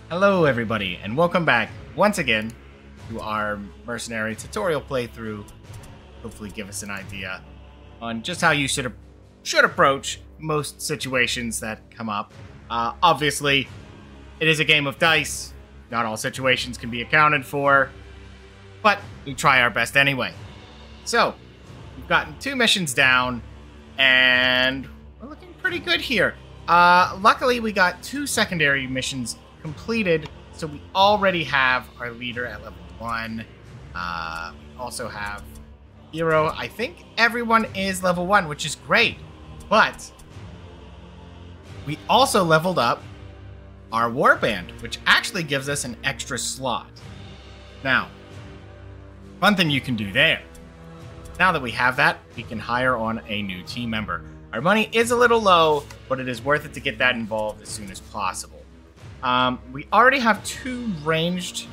Hello everybody, and welcome back once again to our Mercenary tutorial playthrough. Hopefully give us an idea on just how you should approach most situations that come up. Obviously, it is a game of dice. Not all situations can be accounted for, but we try our best anyway. So, we've gotten 2 missions down, and we're looking pretty good here. Luckily, we got 2 secondary missions completed, so we already have our leader at level 1. We also have hero. I think everyone is level 1, which is great, but we also leveled up our warband, which actually gives us an extra slot. Now, fun thing you can do there. Now that we have that, we can hire on a new team member. Our money is a little low, but it is worth it to get that involved as soon as possible. We already have 2 ranged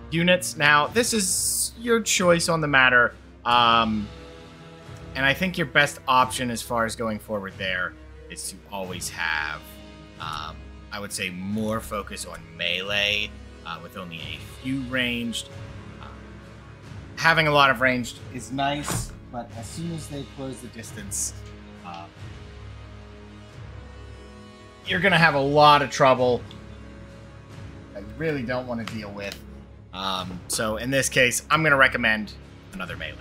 units. Now, this is your choice on the matter. And I think your best option as far as going forward there is to always have, I would say, more focus on melee with only a few ranged. Having a lot of ranged is nice, but as soon as they close the distance, you're going to have a lot of trouble. I really don't want to deal with. So in this case, I'm going to recommend another melee.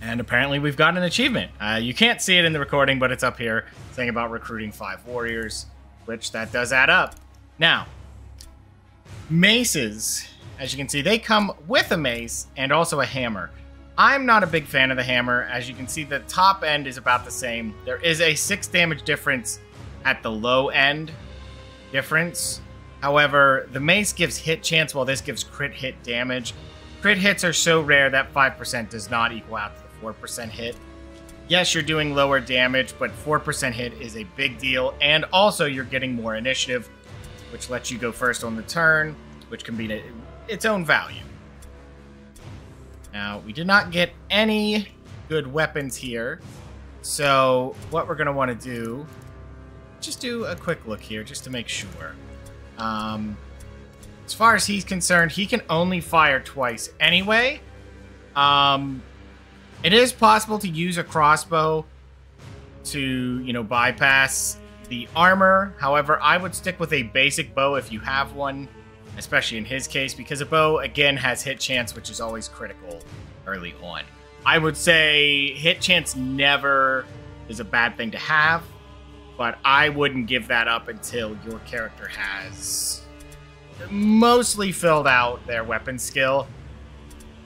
And apparently we've got an achievement. You can't see it in the recording, but it's up here saying about recruiting 5 warriors, which that does add up. Now, maces, as you can see, they come with a mace and also a hammer. I'm not a big fan of the hammer. As you can see, the top end is about the same. There is a 6 damage difference at the low end difference. However, the mace gives hit chance while this gives crit hit damage. Crit hits are so rare that 5% does not equal out to the 4% hit. Yes, you're doing lower damage, but 4% hit is a big deal. And also you're getting more initiative, which lets you go first on the turn, which can be its own value. Now, we did not get any good weapons here. So what we're going to want to do, just do a quick look here just to make sure. As far as he's concerned, he can only fire twice anyway. It is possible to use a crossbow to, bypass the armor. However, I would stick with a basic bow if you have one, especially in his case, because a bow, again, has hit chance, which is always critical early on. I would say hit chance never is a bad thing to have, but I wouldn't give that up until your character has mostly filled out their weapon skill,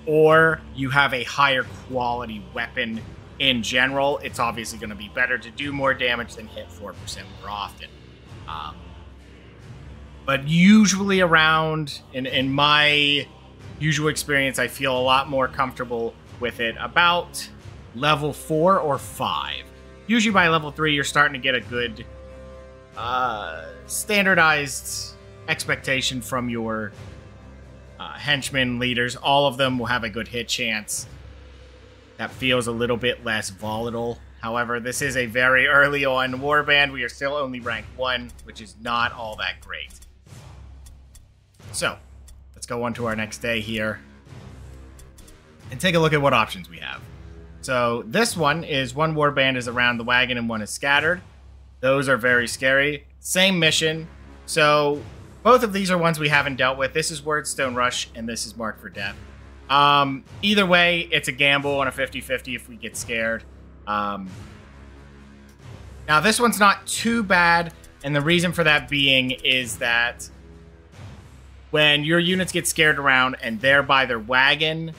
or you have a higher quality weapon in general. It's obviously going to be better to do more damage than hit 4% more often. But usually around, in my usual experience, I feel a lot more comfortable with it about level 4 or 5. Usually by level 3, you're starting to get a good standardized expectation from your henchmen, leaders. All of them will have a good hit chance that feels a little bit less volatile. However, this is a very early on warband. We are still only rank 1, which is not all that great. So, let's go on to our next day here and take a look at what options we have. So this one is 1 warband is around the wagon and 1 is scattered. Those are very scary. Same mission. So both of these are ones we haven't dealt with. This is Wordstone Rush and this is Marked for Death. Either way, it's a gamble on a 50-50 if we get scared. Now this one's not too bad, and the reason for that being is that when your units get scared around and they're by their wagon,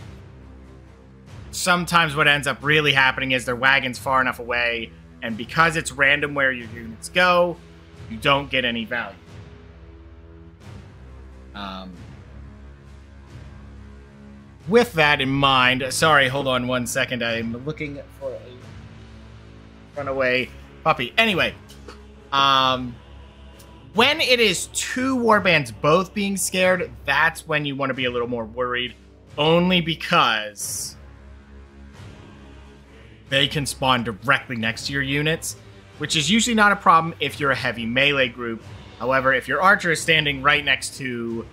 sometimes what ends up really happening is their wagon's far enough away, and because it's random where your units go, you don't get any value. With that in mind, sorry, hold on one second. I'm looking for a runaway puppy. Anyway, when it is 2 warbands both being scared, that's when you want to be a little more worried, only because they can spawn directly next to your units. which is usually not a problem if you're a heavy melee group. However, if your archer is standing right next to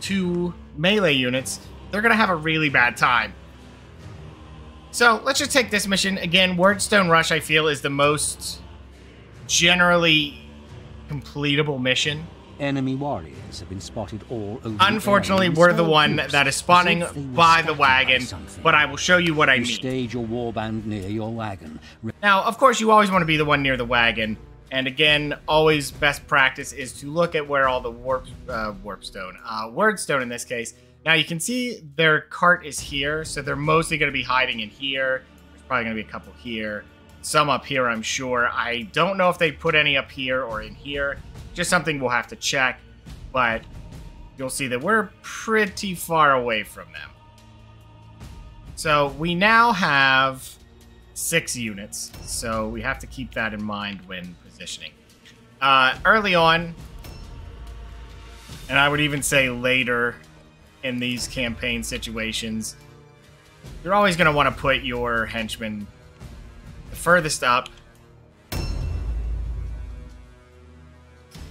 2 melee units, they're going to have a really bad time. So let's just take this mission. Again, Wordstone Rush, I feel, is the most generally completable mission. Enemy warriors have been spotted all over. Unfortunately, we're the one that is spawning by the wagon, but I will show you what I mean. Stage your warband near your wagon. Now, of course, you always want to be the one near the wagon. And again, always best practice is to look at where all the Wordstone in this case. Now, you can see their cart is here, so they're mostly going to be hiding in here. There's probably going to be a couple here. Some up here, I'm sure. I don't know if they put any up here or in here. Just something we'll have to check, but you'll see that we're pretty far away from them. So we now have 6 units, so we have to keep that in mind when positioning. Early on, and I would even say later in these campaign situations, you're always going to want to put your henchmen the furthest up.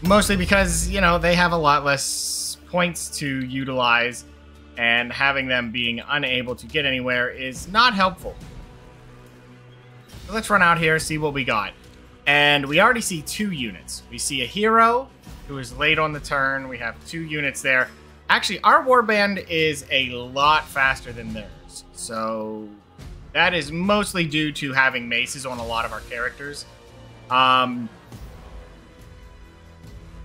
Mostly because, you know, they have a lot less points to utilize, and having them being unable to get anywhere is not helpful. So let's run out here, see what we got. And we already see 2 units. We see a hero who is late on the turn. We have 2 units there. Actually, our warband is a lot faster than theirs. So that is mostly due to having maces on a lot of our characters.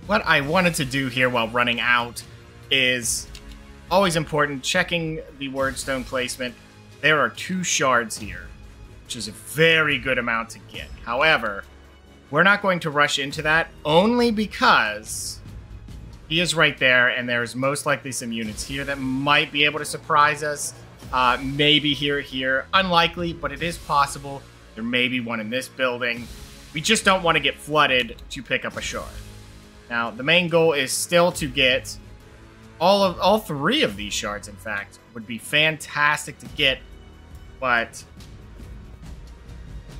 What I wanted to do here while running out is always important, checking the Wordstone placement. There are 2 shards here, which is a very good amount to get. However, we're not going to rush into that, only because he is right there, and there's most likely some units here that might be able to surprise us. Maybe here. Unlikely, but it is possible. There may be one in this building. We just don't want to get flooded to pick up a shard. Now, the main goal is still to get all 3 of these shards, in fact. Would be fantastic to get, but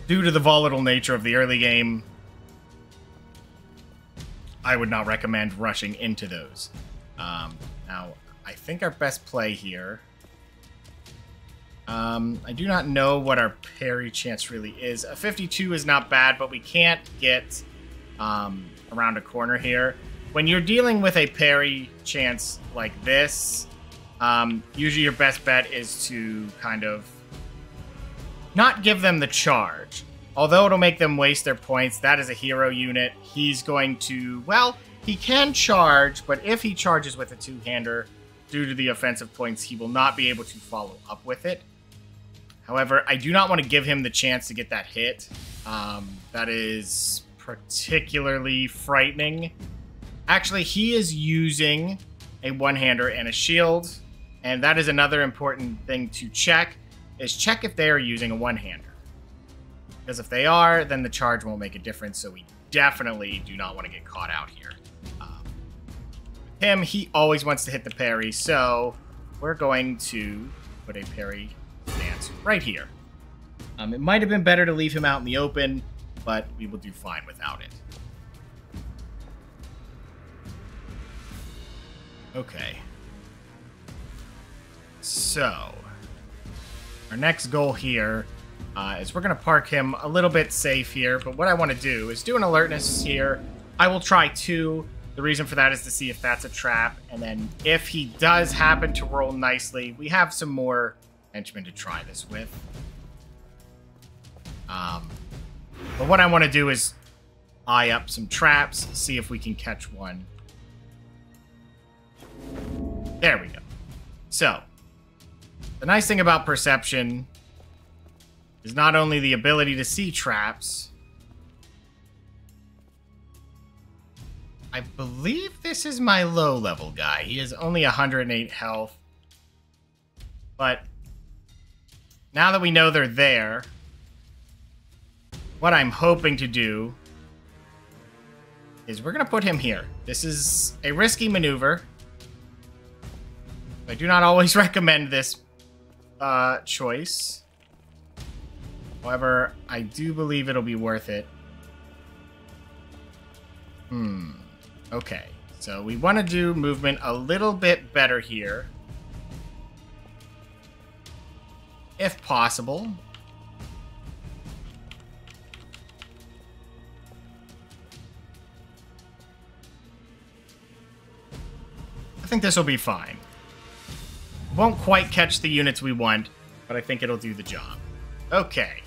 due to the volatile nature of the early game, I would not recommend rushing into those. Now, I think our best play here... I do not know what our parry chance really is. A 52 is not bad, but we can't get... around a corner here. When you're dealing with a parry chance like this, usually your best bet is to kind of not give them the charge. Although it'll make them waste their points, that is a hero unit. He's going to, well, he can charge, but if he charges with a 2-hander, due to the offensive points, he will not be able to follow up with it. However, I do not want to give him the chance to get that hit. That is particularly frightening. Actually, he is using a 1-hander and a shield, and that is another important thing to check, is check if they are using a 1-hander. Because if they are, then the charge won't make a difference, so we definitely do not want to get caught out here. With him, he always wants to hit the parry, so we're going to put a parry stance right here. It might have been better to leave him out in the open, but we will do fine without it. Okay. So, our next goal here is we're going to park him a little bit safe here, but what I want to do is do an alertness here. I will try 2. The reason for that is to see if that's a trap, and then if he does happen to roll nicely, we have some more henchmen to try this with. But what I want to do is eye up some traps, see if we can catch one. There we go. So, the nice thing about perception is not only the ability to see traps. I believe this is my low-level guy. He has only 108 health. But now that we know they're there, what I'm hoping to do is we're going to put him here. This is a risky maneuver. I do not always recommend this choice. However, I do believe it'll be worth it. Okay. So we want to do movement a little bit better here. If possible. I think this will be fine. Won't quite catch the units we want, but I think it'll do the job. Okay.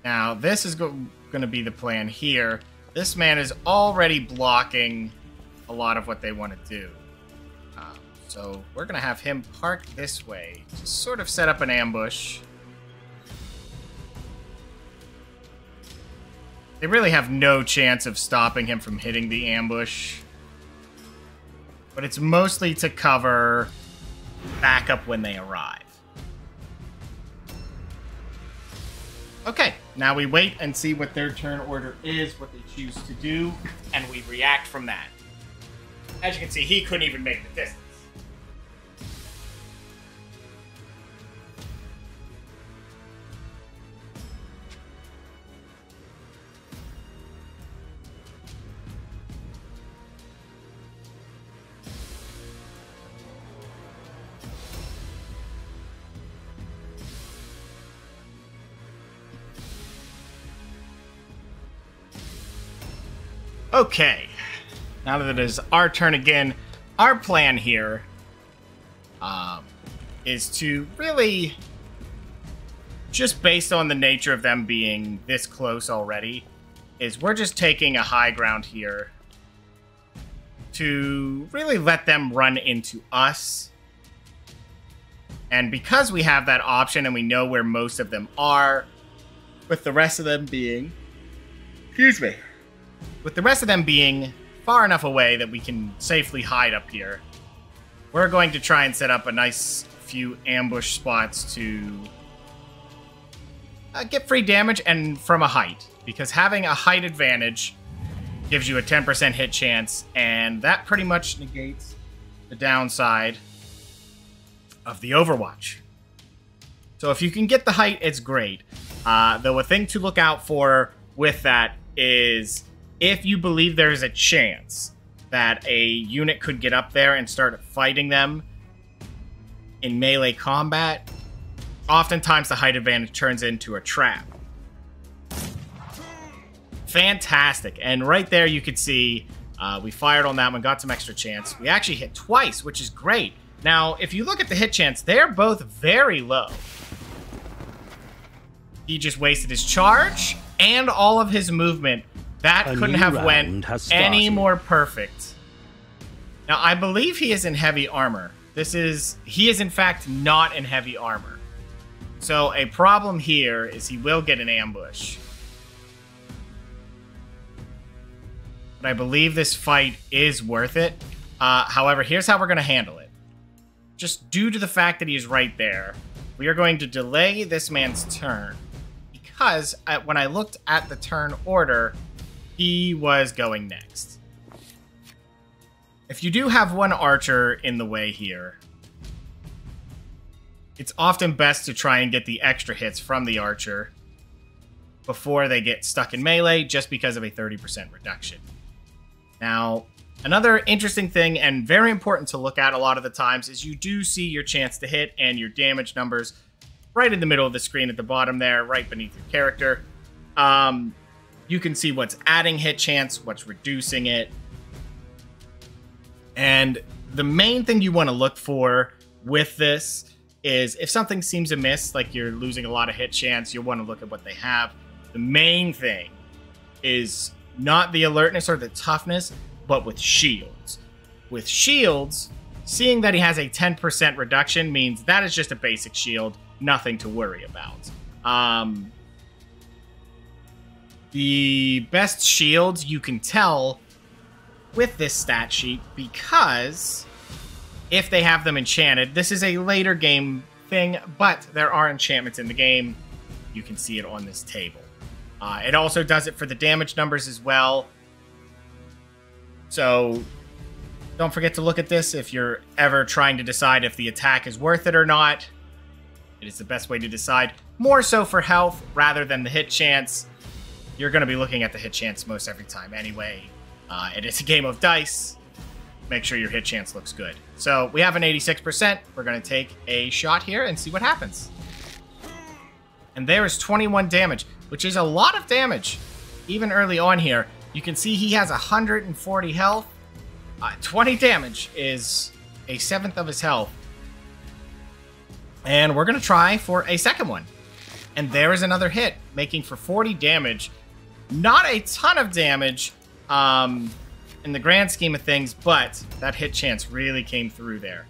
Now, this is going to be the plan here. This man is already blocking a lot of what they want to do. So we're going to have him park this way to sort of set up an ambush. They really have no chance of stopping him from hitting the ambush. But it's mostly to cover backup when they arrive. Okay, now we wait and see what their turn order is, what they choose to do, and we react from that. As you can see, he couldn't even make the distance. Okay, now that it is our turn again, our plan here is to really, just based on the nature of them being this close already, is we're just taking a high ground here to really let them run into us. And because we have that option and we know where most of them are, with the rest of them being... Excuse me. With the rest of them being far enough away that we can safely hide up here, we're going to try and set up a nice few ambush spots to get free damage and from a height. Because having a height advantage gives you a 10% hit chance, and that pretty much negates the downside of the Overwatch. So if you can get the height, it's great. Though a thing to look out for with that is if you believe there is a chance that a unit could get up there and start fighting them in melee combat, oftentimes the height advantage turns into a trap. Fantastic. And right there you could see we fired on that one, got some extra chance. We actually hit twice, which is great. Now, if you look at the hit chance, they're both very low. He just wasted his charge and all of his movement. That couldn't have went any more perfect. Now, I believe he is in heavy armor. He is in fact not in heavy armor. So a problem here is he will get an ambush. But I believe this fight is worth it. However, here's how we're going to handle it. Just due to the fact that he is right there, we are going to delay this man's turn. Because when I looked at the turn order, he was going next. If you do have one archer in the way here, it's often best to try and get the extra hits from the archer before they get stuck in melee, just because of a 30% reduction. Now, another interesting thing and very important to look at a lot of the times is you do see your chance to hit and your damage numbers right in the middle of the screen at the bottom there, right beneath your character. You can see what's adding hit chance, what's reducing it. And the main thing you want to look for with this is if something seems amiss, like you're losing a lot of hit chance, you'll want to look at what they have. The main thing is not the alertness or the toughness, but with shields. With shields, seeing that he has a 10% reduction means that is just a basic shield, nothing to worry about. The best shields you can tell with this stat sheet, because if they have them enchanted, this is a later game thing, but there are enchantments in the game. You can see it on this table. It also does it for the damage numbers as well. So don't forget to look at this if you're ever trying to decide if the attack is worth it or not. It is the best way to decide. more so for health rather than the hit chance. You're going to be looking at the hit chance most every time anyway. It is a game of dice. Make sure your hit chance looks good. So we have an 86%. We're going to take a shot here and see what happens. And there is 21 damage, which is a lot of damage. Even early on here, you can see he has 140 health. 20 damage is a seventh of his health. And we're going to try for a second one. And there is another hit, making for 40 damage. Not a ton of damage in the grand scheme of things, but that hit chance really came through there.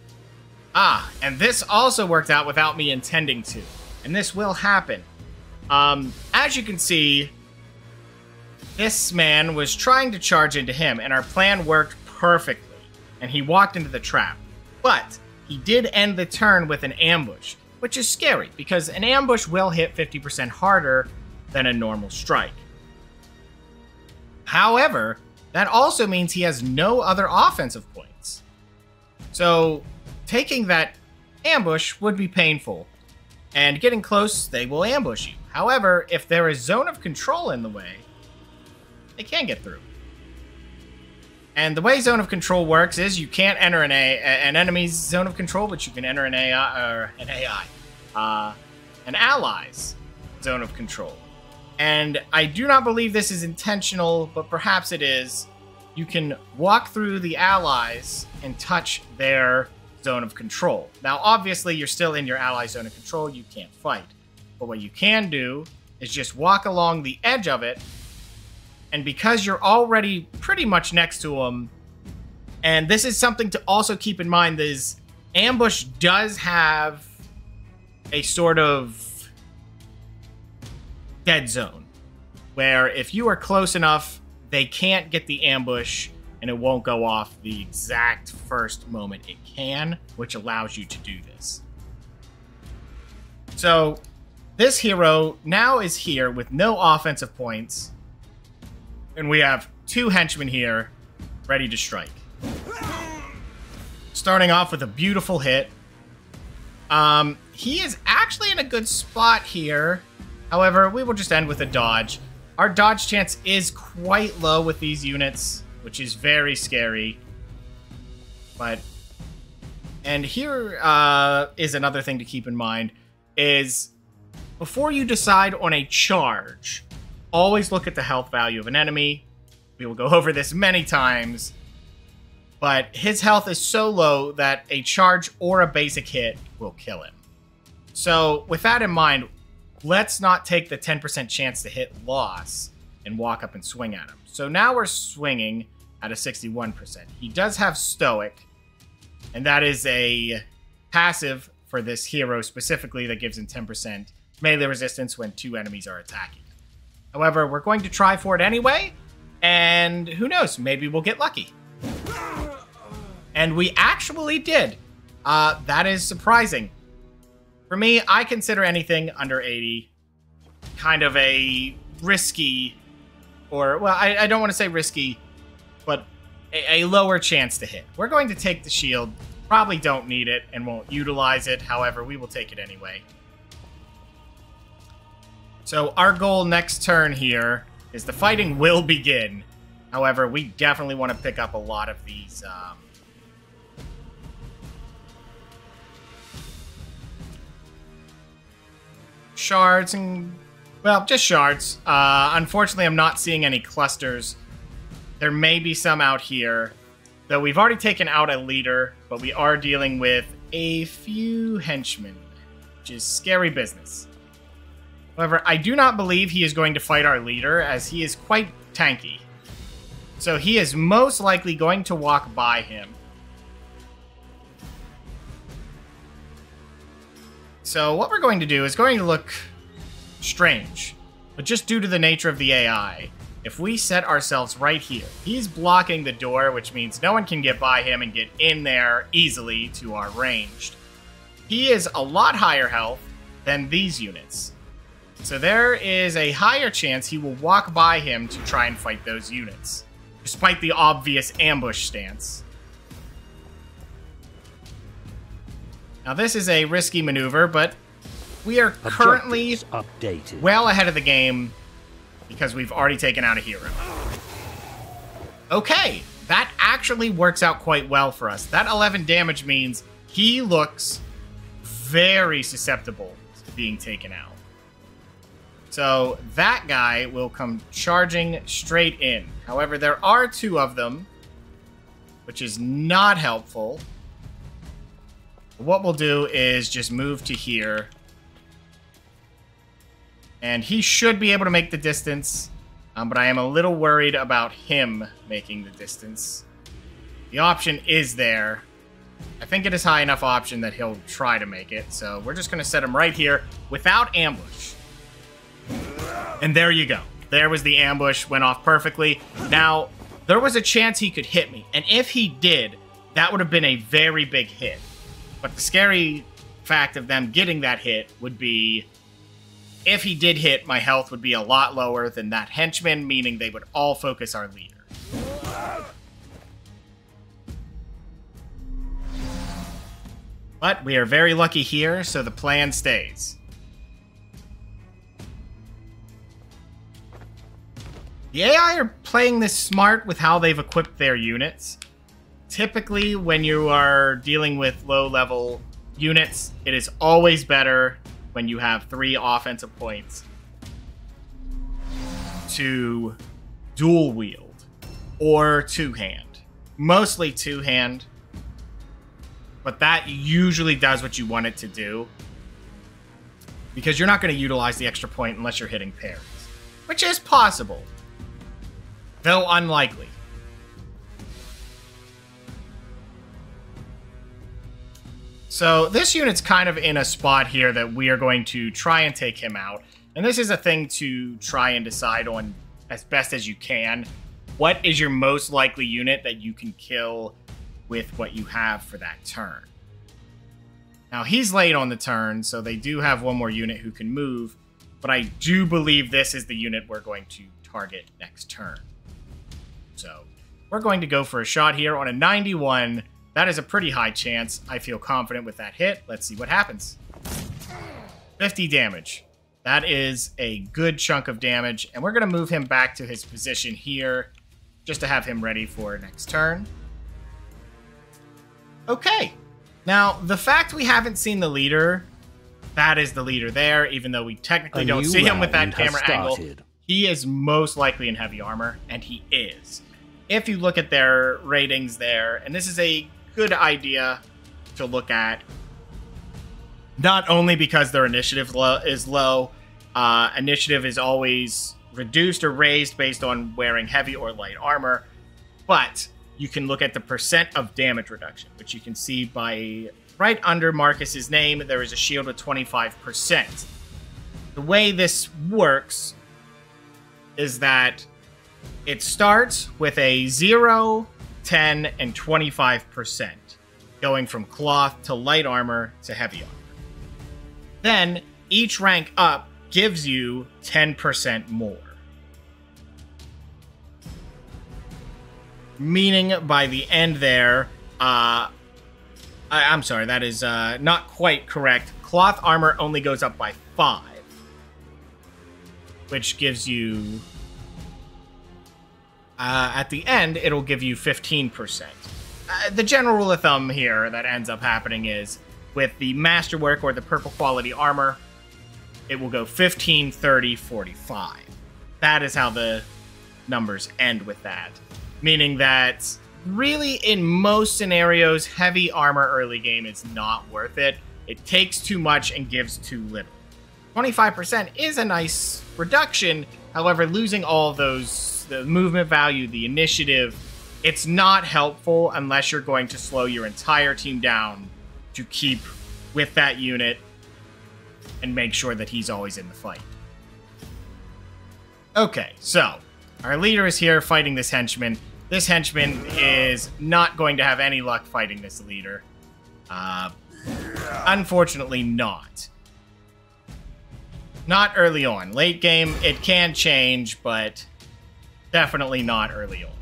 And this also worked out without me intending to. And this will happen. As you can see, this man was trying to charge into him, and our plan worked perfectly. And he walked into the trap. But he did end the turn with an ambush, which is scary, because an ambush will hit 50% harder than a normal strike. However, that also means he has no other offensive points. So, taking that ambush would be painful. And getting close, they will ambush you. However, if there is zone of control in the way, they can get through. And the way zone of control works is you can't enter an enemy's zone of control, but you can enter an ally's zone of control. And I do not believe this is intentional, but perhaps it is. You can walk through the allies and touch their zone of control. Now, obviously, you're still in your ally's zone of control. You can't fight. But what you can do is just walk along the edge of it. And because you're already pretty much next to them, and this is something to also keep in mind, is ambush does have a sort of dead zone, where if you are close enough, they can't get the ambush, and it won't go off the exact first moment it can, which allows you to do this. So, this hero now is here with no offensive points, and we have two henchmen here, ready to strike. Starting off with a beautiful hit. He is actually in a good spot here. However, we will just end with a dodge. Our dodge chance is quite low with these units, which is very scary. And here is another thing to keep in mind, is before you decide on a charge, always look at the health value of an enemy. We will go over this many times, but his health is so low that a charge or a basic hit will kill him. So with that in mind, let's not take the 10% chance to hit loss and walk up and swing at him. So now we're swinging at a 61%. He does have Stoic, and that is a passive for this hero specifically that gives him 10% melee resistance when two enemies are attacking. However, we're going to try for it anyway, and who knows, maybe we'll get lucky. And we actually did. That is surprising. For me, I consider anything under 80 kind of a risky, or, well, I don't want to say risky, but a lower chance to hit. We're going to take the shield. Probably don't need it and won't utilize it. However, we will take it anyway. So our goal next turn here is the fighting will begin. However, we definitely want to pick up a lot of these shards and, well, just shards. Unfortunately, I'm not seeing any clusters. There may be some out here, though we've already taken out a leader, but we are dealing with a few henchmen, which is scary business. However, I do not believe he is going to fight our leader, as he is quite tanky. So he is most likely going to walk by him. So what we're going to do is going to look strange, but just due to the nature of the AI, if we set ourselves right here, he's blocking the door, which means no one can get by him and get in there easily to our ranged. He is a lot higher health than these units. So there is a higher chance he will walk by him to try and fight those units, despite the obvious ambush stance. Now this is a risky maneuver, but We are currently Objectives updated. well ahead of the game because we've already taken out a hero. Okay, that actually works out quite well for us. That 11 damage means he looks very susceptible to being taken out. So that guy will come charging straight in. However, there are 2 of them, which is not helpful. What we'll do is just move to here. And he should be able to make the distance, but I am a little worried about him making the distance. The option is there. I think it is high enough option that he'll try to make it, so we're just going to set him right here without ambush. And there you go. There was the ambush, went off perfectly. Now, there was a chance he could hit me, and if he did, that would have been a very big hit. But the scary fact of them getting that hit would be, if he did hit, my health would be a lot lower than that henchman, meaning they would all focus our leader. But we are very lucky here, so the plan stays. The AI are playing this smart with how they've equipped their units. Typically, when you are dealing with low-level units, it is always better when you have 3 offensive points to dual wield or 2-hand. Mostly 2-hand, but that usually does what you want it to do because you're not going to utilize the extra point unless you're hitting parries, which is possible, though unlikely. So this unit's kind of in a spot here that we are going to try and take him out. And this is a thing to try and decide on as best as you can. What is your most likely unit that you can kill with what you have for that turn? Now, he's late on the turn, so they do have 1 more unit who can move. But I do believe this is the unit we're going to target next turn. So we're going to go for a shot here on a 91. That is a pretty high chance. I feel confident with that hit. Let's see what happens. 50 damage. That is a good chunk of damage. And we're going to move him back to his position here just to have him ready for next turn. Okay. Now, the fact we haven't seen the leader, that is the leader there, even though we technically don't see him with that camera angle. He is most likely in heavy armor, and he is. If you look at their ratings there, and this is a good idea to look at, not only because their initiative is low, initiative is always reduced or raised based on wearing heavy or light armor, but you can look at the percent of damage reduction, which you can see by right under Marcus's name, there is a shield with 25%. The way this works is that it starts with a 0, 10, and 25%, going from cloth to light armor to heavy armor. Then, each rank up gives you 10% more. Meaning, by the end there, I'm sorry, that is not quite correct. Cloth armor only goes up by 5, which gives you... at the end, it'll give you 15%. The general rule of thumb here that ends up happening is, with the masterwork or the purple quality armor, it will go 15, 30, 45. That is how the numbers end with that. Meaning that, really, in most scenarios, heavy armor early game is not worth it. It takes too much and gives too little. 25% is a nice reduction, however, losing all of those, the movement value, the initiative, it's not helpful unless you're going to slow your entire team down to keep with that unit and make sure that he's always in the fight. Okay, so our leader is here fighting this henchman. This henchman is not going to have any luck fighting this leader. Unfortunately not. Not early on. Late game, it can change, but definitely not early on.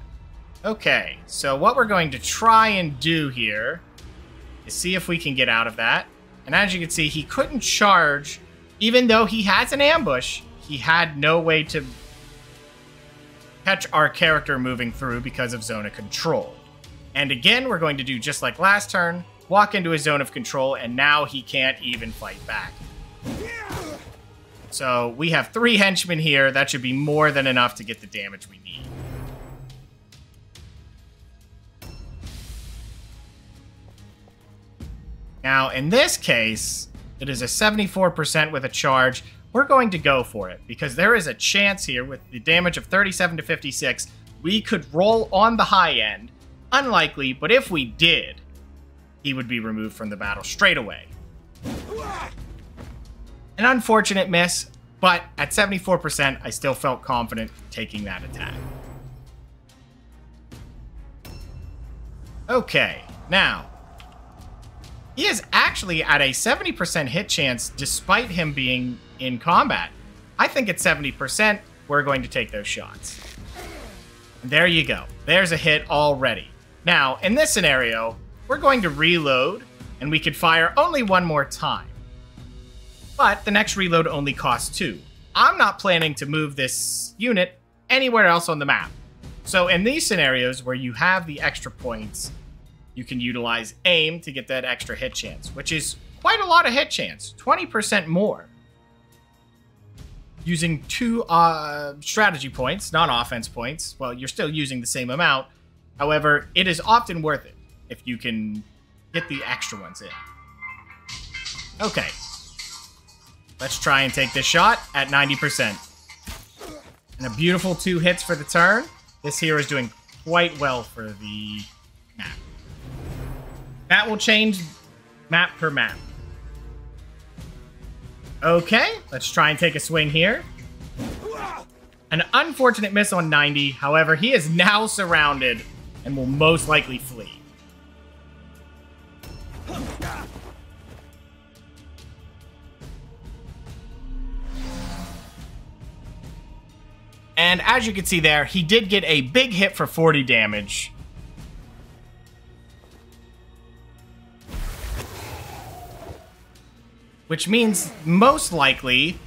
Okay, so what we're going to try and do here is see if we can get out of that. And as you can see, he couldn't charge even though he has an ambush, he had no way to catch our character moving through because of zone of control. And again, we're going to do just like last turn, walk into a zone of control, and now he can't even fight back. So we have 3 henchmen here. That should be more than enough to get the damage we need. Now, in this case, it is a 74% with a charge. We're going to go for it because there is a chance here with the damage of 37 to 56, we could roll on the high end. Unlikely, but if we did, he would be removed from the battle straight away. An unfortunate miss, but at 74%, I still felt confident taking that attack. Okay, now, he is actually at a 70% hit chance despite him being in combat. I think at 70%, we're going to take those shots. And there you go. There's a hit already. Now, in this scenario, we're going to reload, and we could fire only one more time. But the next reload only costs 2. I'm not planning to move this unit anywhere else on the map. So in these scenarios where you have the extra points, you can utilize aim to get that extra hit chance, which is quite a lot of hit chance, 20% more. Using 2 strategy points, not offense points. Well, you're still using the same amount. However, it is often worth it if you can get the extra ones in. Okay. Let's try and take this shot at 90%. And a beautiful 2 hits for the turn. This hero is doing quite well for the map. That will change map per map. Okay, let's try and take a swing here. An unfortunate miss on 90. However, he is now surrounded and will most likely flee. And as you can see there, he did get a big hit for 40 damage. Which means, most likely,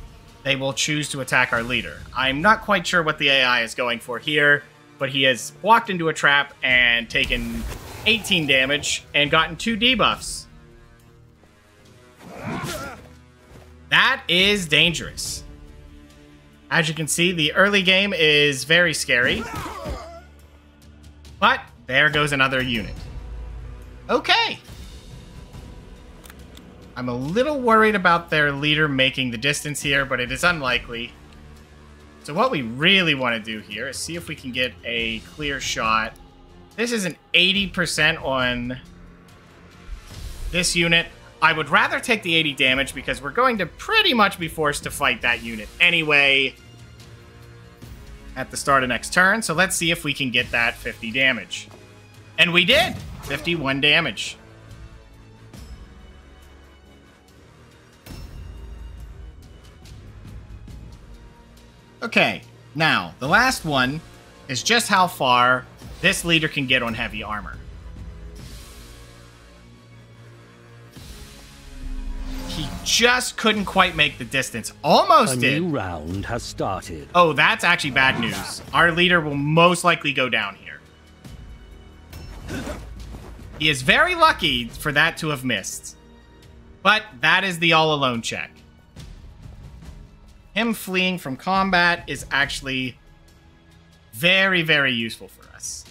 they will choose to attack our leader. I'm not quite sure what the AI is going for here, but he has walked into a trap and taken 18 damage and gotten 2 debuffs. That is dangerous. As you can see, the early game is very scary. But there goes another unit. Okay. I'm a little worried about their leader making the distance here, but it is unlikely. So what we really want to do here is see if we can get a clear shot. This is an 80% on this unit. I would rather take the 80 damage because we're going to pretty much be forced to fight that unit anyway at the start of next turn. So let's see if we can get that 50 damage. And we did! 51 damage. Okay, now, the last one is just how far this leader can get on heavy armor. He just couldn't quite make the distance. Almost did. A new round has started. Oh, that's actually bad news. Our leader will most likely go down here. He is very lucky for that to have missed. But that is the all-alone check. Him fleeing from combat is actually very, very useful for us.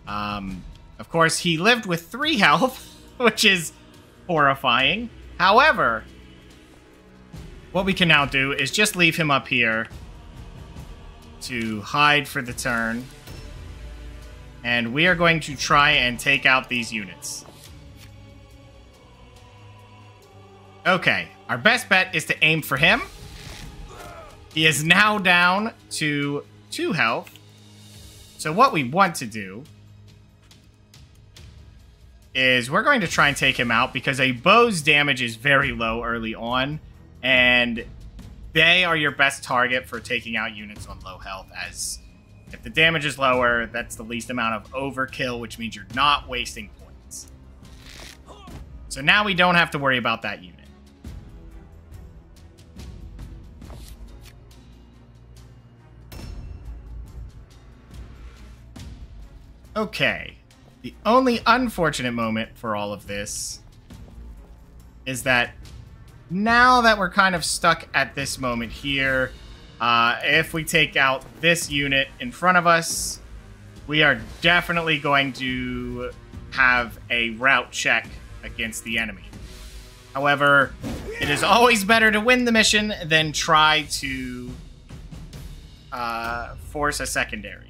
Of course, he lived with 3 health, which is horrifying. However, what we can now do is just leave him up here to hide for the turn. And we are going to try and take out these units. Okay, our best bet is to aim for him. He is now down to 2 health. So what we want to do is we're going to try and take him out because a bow's damage is very low early on. And they are your best target for taking out units on low health, as if the damage is lower, that's the least amount of overkill, which means you're not wasting points. So now we don't have to worry about that unit. Okay. The only unfortunate moment for all of this is that now that we're kind of stuck at this moment here, if we take out this unit in front of us, we are definitely going to have a route check against the enemy. However, it is always better to win the mission than try to force a secondary.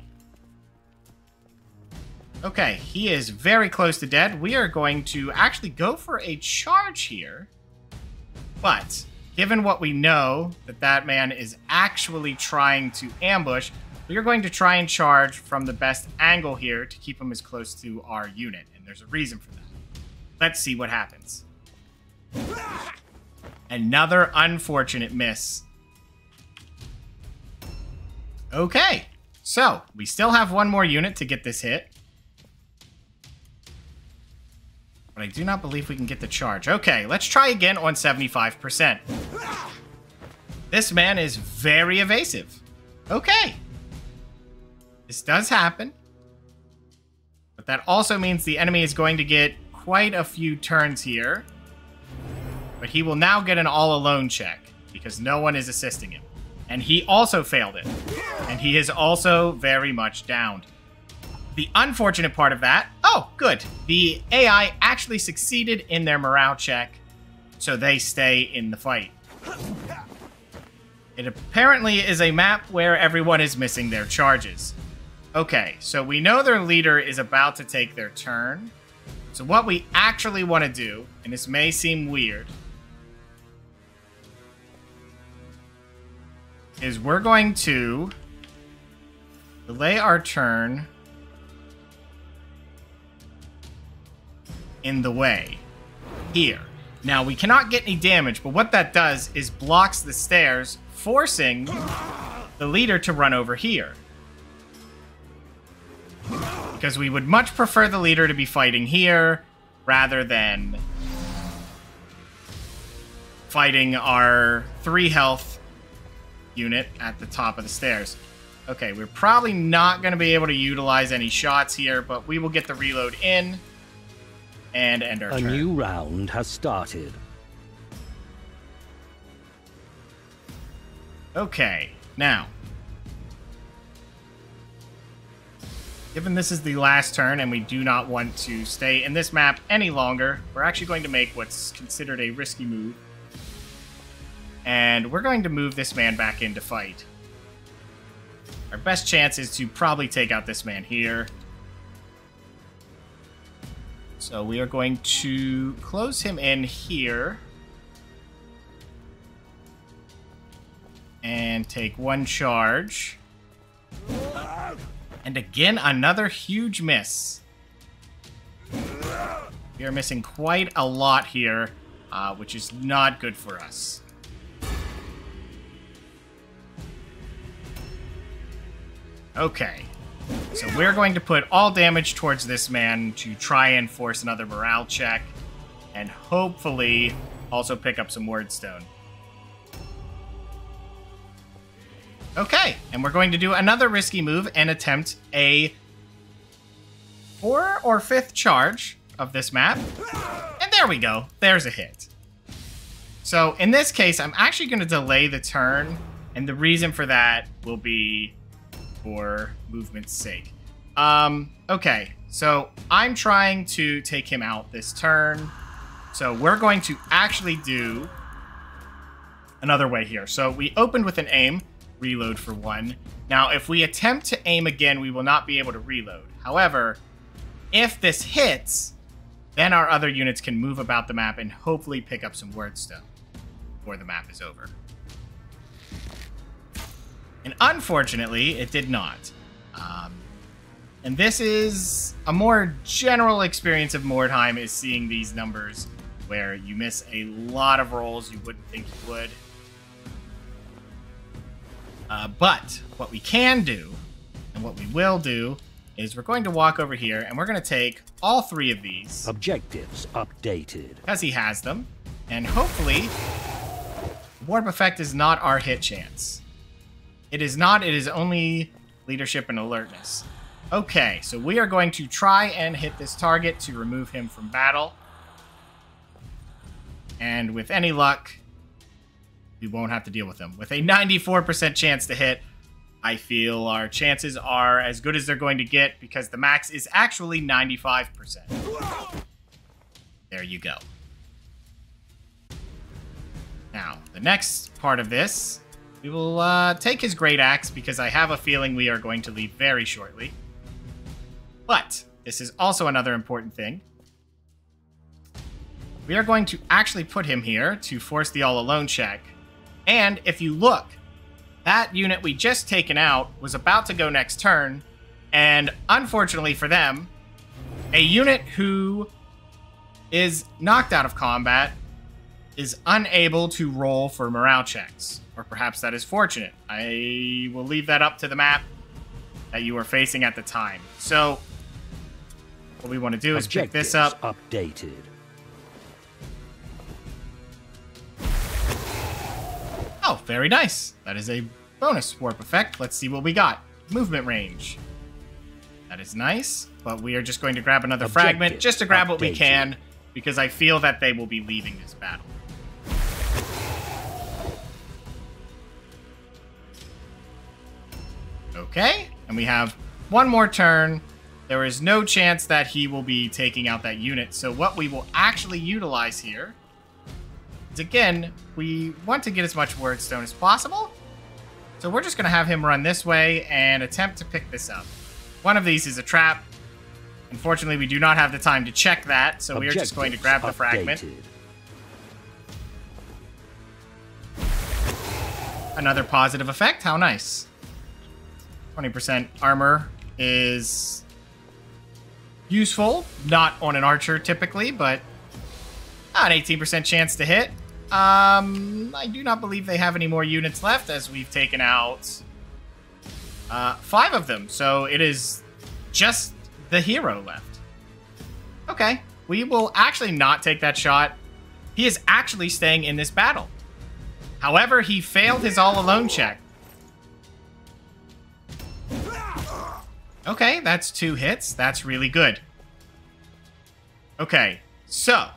Okay, he is very close to dead. We are going to actually go for a charge here. But, given what we know, that man is actually trying to ambush, we are going to try and charge from the best angle here to keep him as close to our unit. And there's a reason for that. Let's see what happens. Another unfortunate miss. Okay, so we still have one more unit to get this hit. But I do not believe we can get the charge. Okay, let's try again on 75%. This man is very evasive. Okay. This does happen. But that also means the enemy is going to get quite a few turns here. But he will now get an all-alone check because no one is assisting him. And he also failed it. And he is also very much downed. The unfortunate part of that... Oh, good. The AI actually succeeded in their morale check, so they stay in the fight. It apparently is a map where everyone is missing their charges. Okay, so we know their leader is about to take their turn. So what we actually want to do, and this may seem weird, is we're going to delay our turn in the way here. Now, we cannot get any damage, but what that does is blocks the stairs, forcing the leader to run over here. Because we would much prefer the leader to be fighting here rather than fighting our 3 health unit at the top of the stairs. Okay, we're probably not going to be able to utilize any shots here, but we will get the reload in and end our turn. A new round has started. Okay, now, given this is the last turn and we do not want to stay in this map any longer, we're actually going to make what's considered a risky move. And we're going to move this man back in to fight. Our best chance is to probably take out this man here. So we are going to close him in here. And take 1 charge. And again, another huge miss. We are missing quite a lot here, which is not good for us. Okay. So we're going to put all damage towards this man to try and force another morale check. And hopefully also pick up some wordstone. Okay, and we're going to do another risky move and attempt a 4th or 5th charge of this map. And there we go. There's a hit. So in this case, I'm actually going to delay the turn. And the reason for that will be for movement's sake. Okay, so I'm trying to take him out this turn. So we're going to actually do another way here. So we opened with an aim, reload for 1. Now, if we attempt to aim again, we will not be able to reload. However, if this hits, then our other units can move about the map and hopefully pick up some wordstone before the map is over. And unfortunately, it did not. And this is a more general experience of Mordheim, is seeing these numbers where you miss a lot of rolls you wouldn't think you would. But what we can do, and what we will do, is we're going to walk over here, and we're going to take all 3 of these. Objectives updated. Because he has them. And hopefully, warp effect is not our hit chance. It is not. It is only leadership and alertness. Okay, so we are going to try and hit this target to remove him from battle. And with any luck, we won't have to deal with him. With a 94% chance to hit, I feel our chances are as good as they're going to get because the max is actually 95%. There you go. Now, the next part of this, we will take his Great Axe because I have a feeling we are going to leave very shortly. But this is also another important thing. We are going to actually put him here to force the all-alone check. And if you look, that unit we just taken out was about to go next turn. And unfortunately for them, a unit who is knocked out of combat is unable to roll for morale checks. Or perhaps that is fortunate. I will leave that up to the map that you are facing at the time. So what we want to do is pick this up. Updated. Oh, very nice. That is a bonus warp effect. Let's see what we got. Movement range. That is nice, but we are just going to grab another fragment just to grab what we can because I feel that they will be leaving this battle. Okay, and we have one more turn. There is no chance that he will be taking out that unit, so what we will actually utilize here is, again, we want to get as much wordstone as possible. So we're just going to have him run this way and attempt to pick this up. One of these is a trap. Unfortunately, we do not have the time to check that, so we are just going to grab the fragment. Another positive effect. How nice. 20% armor is useful. Not on an archer typically, but an 18% chance to hit. I do not believe they have any more units left as we've taken out 5 of them. So it is just the hero left. Okay, we will actually not take that shot. He is actually staying in this battle. However, he failed his all-alone check. Okay, that's 2 hits. That's really good. Okay, so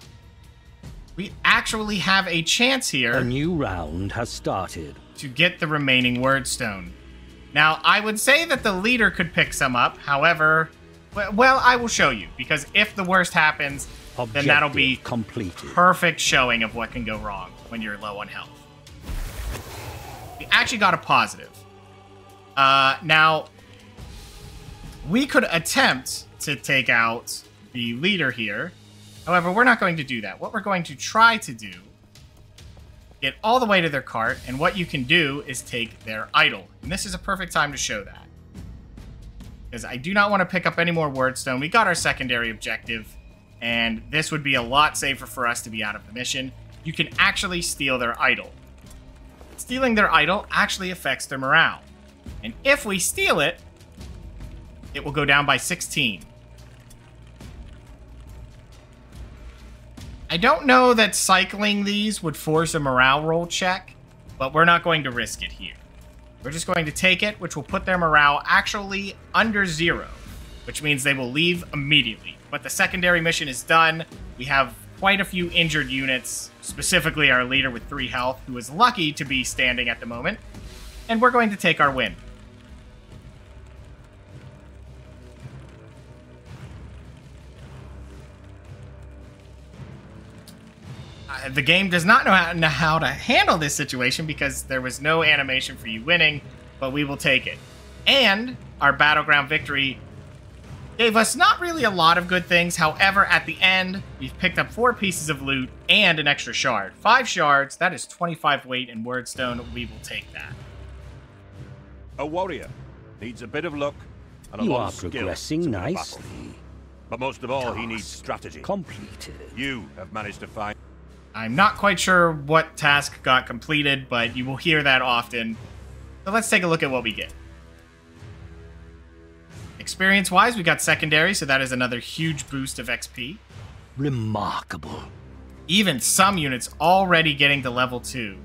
we actually have a chance here. A new round has started. To get the remaining wordstone. Now, I would say that the leader could pick some up. However, well, I will show you. Because if the worst happens, then that'll be completed. Perfect showing of what can go wrong when you're low on health. We actually got a positive. Now, we could attempt to take out the leader here. However, we're not going to do that. What we're going to try to do, get all the way to their cart, and what you can do is take their idol. And this is a perfect time to show that. Because I do not want to pick up any more wordstone. We got our secondary objective, and this would be a lot safer for us to be out of the mission. You can actually steal their idol. Stealing their idol actually affects their morale. And if we steal it, it will go down by 16. I don't know that cycling these would force a morale roll check, but we're not going to risk it here. We're just going to take it, which will put their morale actually under 0, which means they will leave immediately. But the secondary mission is done. We have quite a few injured units, specifically our leader with 3 health, who is lucky to be standing at the moment. And we're going to take our win. The game does not know how to handle this situation because there was no animation for you winning, but we will take it. And our battleground victory gave us not really a lot of good things. However, at the end, we've picked up 4 pieces of loot and an extra shard. 5 shards, that is 25 weight in wordstone. We will take that. A warrior needs a bit of luck and a You lot are of skill progressing to win a battle. nicely. But most of all, he Task needs strategy. completed. You have managed to find... I'm not quite sure what task got completed, but you will hear that often. So let's take a look at what we get. Experience-wise, we got secondary, so that is another huge boost of XP. Remarkable. Even some units already getting to level 2.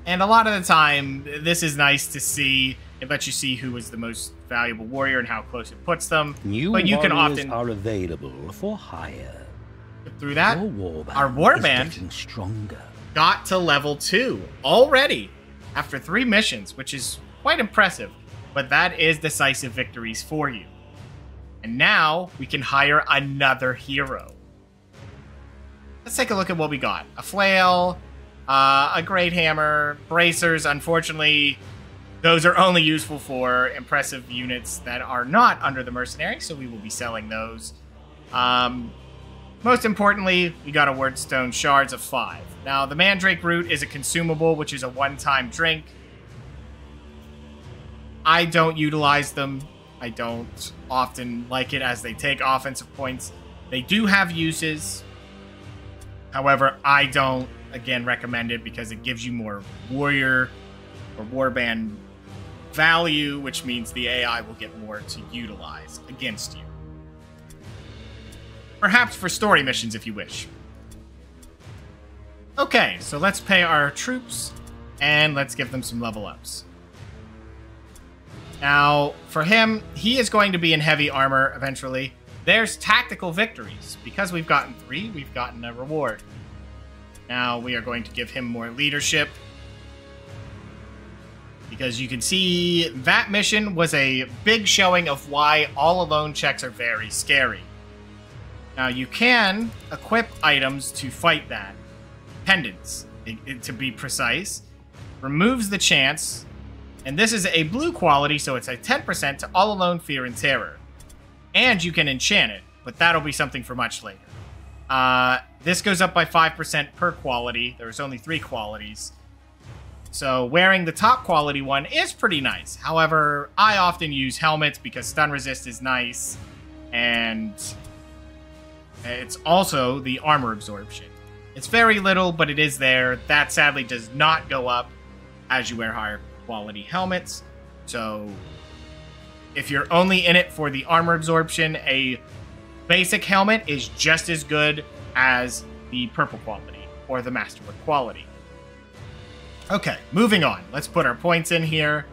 And a lot of the time, this is nice to see It lets you see who is the most valuable warrior and how close it puts them. New but you can warriors often are available for hire. through that. Your warband Our warband is getting stronger. got to level 2 already after 3 missions, which is quite impressive. But that is decisive victories for you. And now we can hire another hero. Let's take a look at what we got. A flail, a great hammer, bracers. Unfortunately, those are only useful for impressive units that are not under the mercenary, so we will be selling those. Most importantly, we got a wordstone shards of 5. Now, the mandrake root is a consumable, which is a one-time drink. I don't utilize them. I don't often like it as they take offensive points. They do have uses. However, I don't, again, recommend it because it gives you more warrior or warband value, which means the AI will get more to utilize against you. Perhaps for story missions if you wish. Okay, so let's pay our troops and let's give them some level ups. Now, for him, he is going to be in heavy armor eventually. There's tactical victories. Because we've gotten 3, we've gotten a reward. Now, we are going to give him more leadership. Because you can see that mission was a big showing of why all alone checks are very scary. Now, you can equip items to fight that. Pendants, to be precise. Removes the chance. And this is a blue quality, so it's a 10% to all alone fear and terror. And you can enchant it, but that'll be something for much later. This goes up by 5% per quality. There's only 3 qualities. So wearing the top quality one is pretty nice. However, I often use helmets because stun resist is nice. And it's also the armor absorption. It's very little, but it is there. That sadly does not go up as you wear higher quality helmets. So if you're only in it for the armor absorption, a basic helmet is just as good as the purple quality or the masterwork quality. Okay, moving on. Let's put our points in here.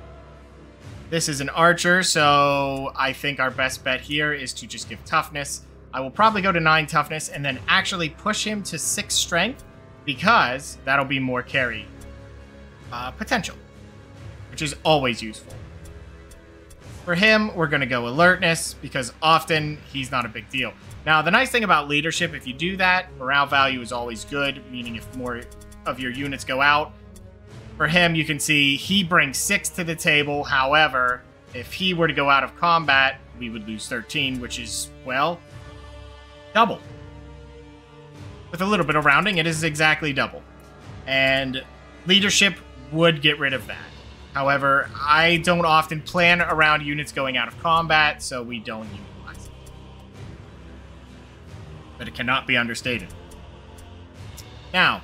This is an archer, so I think our best bet here is to just give toughness. I will probably go to 9 toughness and then actually push him to 6 strength because that'll be more carry potential, which is always useful. For him, we're going to go alertness because often he's not a big deal. Now, the nice thing about leadership, if you do that, morale value is always good, meaning if more of your units go out. For him, you can see he brings 6 to the table. However, if he were to go out of combat, we would lose 13, which is, well, double. With a little bit of rounding, it is exactly double. And leadership would get rid of that. However, I don't often plan around units going out of combat, so we don't utilize it. But it cannot be understated. Now,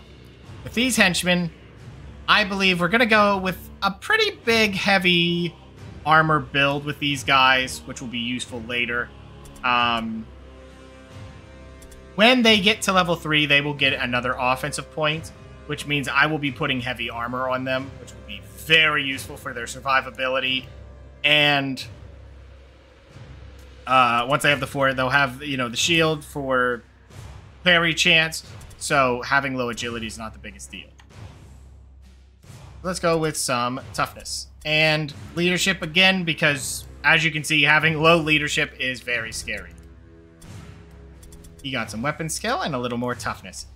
with these henchmen, I believe we're going to go with a pretty big, heavy armor build with these guys, which will be useful later. When they get to level 3, they will get another offensive point, which means I will be putting heavy armor on them, which will be very useful for their survivability. And once I have the 4, they'll have, the shield for parry chance. So having low agility is not the biggest deal. Let's go with some toughness. And leadership again, because as you can see, having low leadership is very scary. You got some weapon skill and a little more toughness.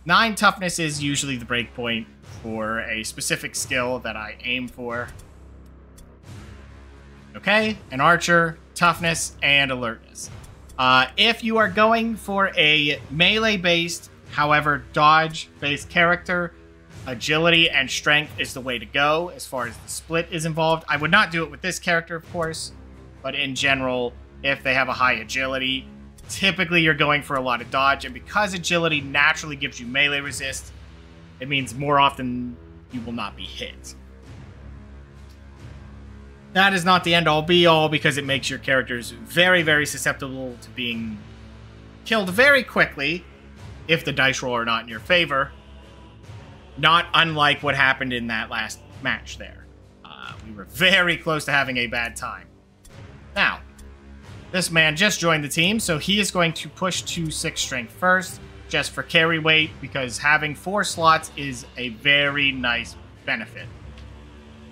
9 toughness is usually the break point for a specific skill that I aim for. Okay, an archer, toughness, and alertness. If you are going for a melee-based, however, dodge-based character, agility and strength is the way to go as far as the split is involved. I would not do it with this character, of course, but in general, if they have a high agility, typically you're going for a lot of dodge, and because agility naturally gives you melee resist, it means more often you will not be hit. That is not the end-all be-all because it makes your characters very, very susceptible to being killed very quickly if the dice roll are not in your favor. Not unlike what happened in that last match there. We were very close to having a bad time. Now, this man just joined the team, so he is going to push to 6 strength first, just for carry weight, because having 4 slots is a very nice benefit.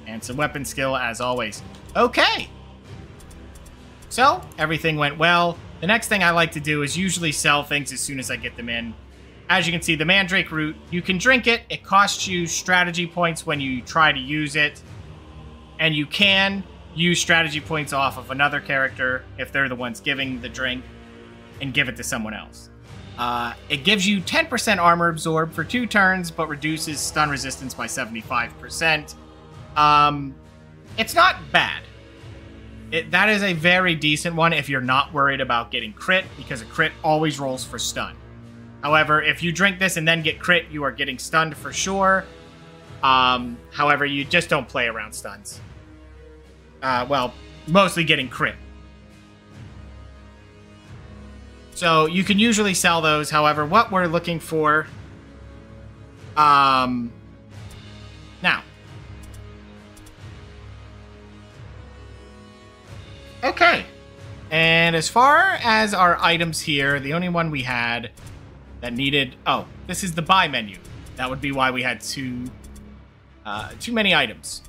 And some weapon skill, as always. Okay! So, everything went well. The next thing I like to do is usually sell things as soon as I get them in. As you can see, the Mandrake Root, you can drink it. It costs you strategy points when you try to use it. And you can use strategy points off of another character if they're the ones giving the drink and give it to someone else. It gives you 10% armor absorb for 2 turns, but reduces stun resistance by 75%. It's not bad. That is a very decent one if you're not worried about getting crit, because a crit always rolls for stun. However, if you drink this and then get crit, you are getting stunned for sure. However, you just don't play around stuns. Well, mostly getting crit. So you can usually sell those. However, what we're looking for... Now. Okay. And as far as our items here, the only one we had that needed... Oh, this is the buy menu. That would be why we had too many items.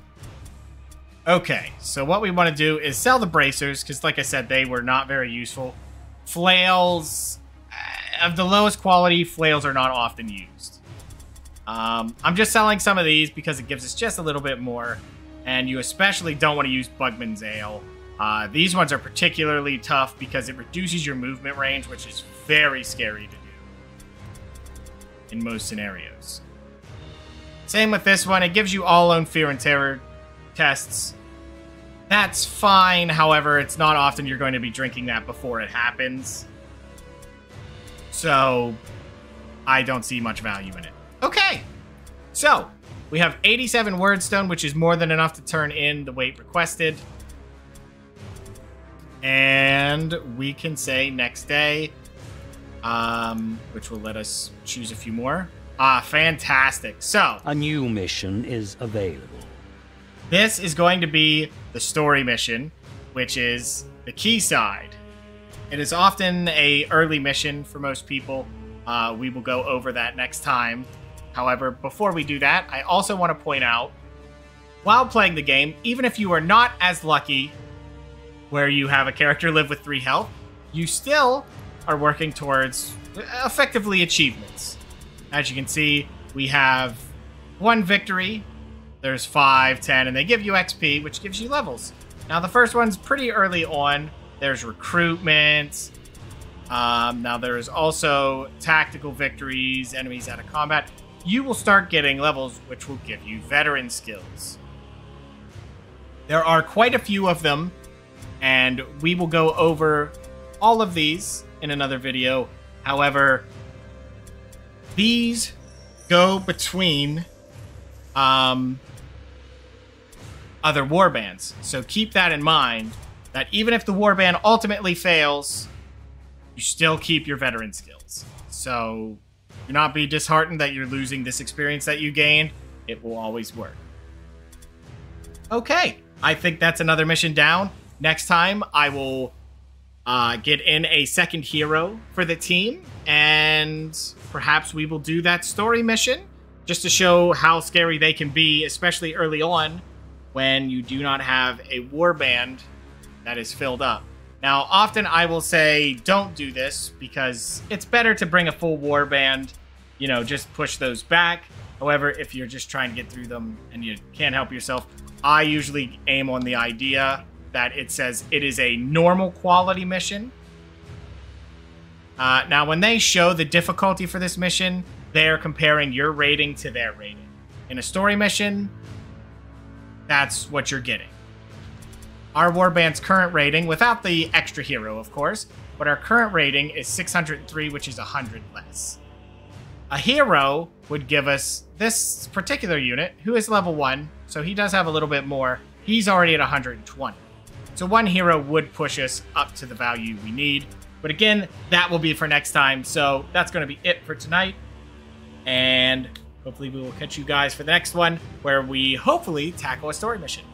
Okay, so what we want to do is sell the bracers, because like I said, they were not very useful. Flails, of the lowest quality, flails are not often used. I'm just selling some of these because it gives us just a little bit more, and you especially don't want to use Bugman's Ale. These ones are particularly tough because it reduces your movement range, which is very scary to do in most scenarios. Same with this one. It gives you all own fear and terror tests. That's fine. However, it's not often you're going to be drinking that before it happens. So, I don't see much value in it. Okay. So, we have 87 Wordstone, which is more than enough to turn in the weight requested. And we can say next day, which will let us choose a few more. Fantastic. So, a new mission is available. This is going to be the story mission, which is the Quayside. It is often a early mission for most people. We will go over that next time. However, before we do that, I also want to point out, while playing the game, even if you are not as lucky where you have a character live with 3 health, you still are working towards effectively achievements. As you can see, we have 1 victory. There's 5, 10, and they give you XP, which gives you levels. Now, the first one's pretty early on. There's recruitment. Now, there's also tactical victories, enemies out of combat. You will start getting levels, which will give you veteran skills. There are quite a few of them, and we will go over all of these in another video. However, these go between... other warbands. So keep that in mind, that even if the warband ultimately fails, you still keep your veteran skills. So do not be disheartened that you're losing this experience that you gained. It will always work. Okay, I think that's another mission down. Next time, I will get in a second hero for the team, and perhaps we will do that story mission, just to show how scary they can be, especially early on, when you do not have a warband that is filled up. Now, often I will say, don't do this, because it's better to bring a full warband, you know, just push those back. However, if you're just trying to get through them and you can't help yourself, I usually aim on the idea that it says it is a normal quality mission. Now, when they show the difficulty for this mission, they're comparing your rating to their rating. In a story mission, that's what you're getting. Our warband's current rating, without the extra hero, of course, but our current rating is 603, which is 100 less. A hero would give us this particular unit, who is level 1, so he does have a little bit more. He's already at 120. So 1 hero would push us up to the value we need. But again, that will be for next time. So that's going to be it for tonight. And hopefully we will catch you guys for the next one, where we hopefully tackle a story mission.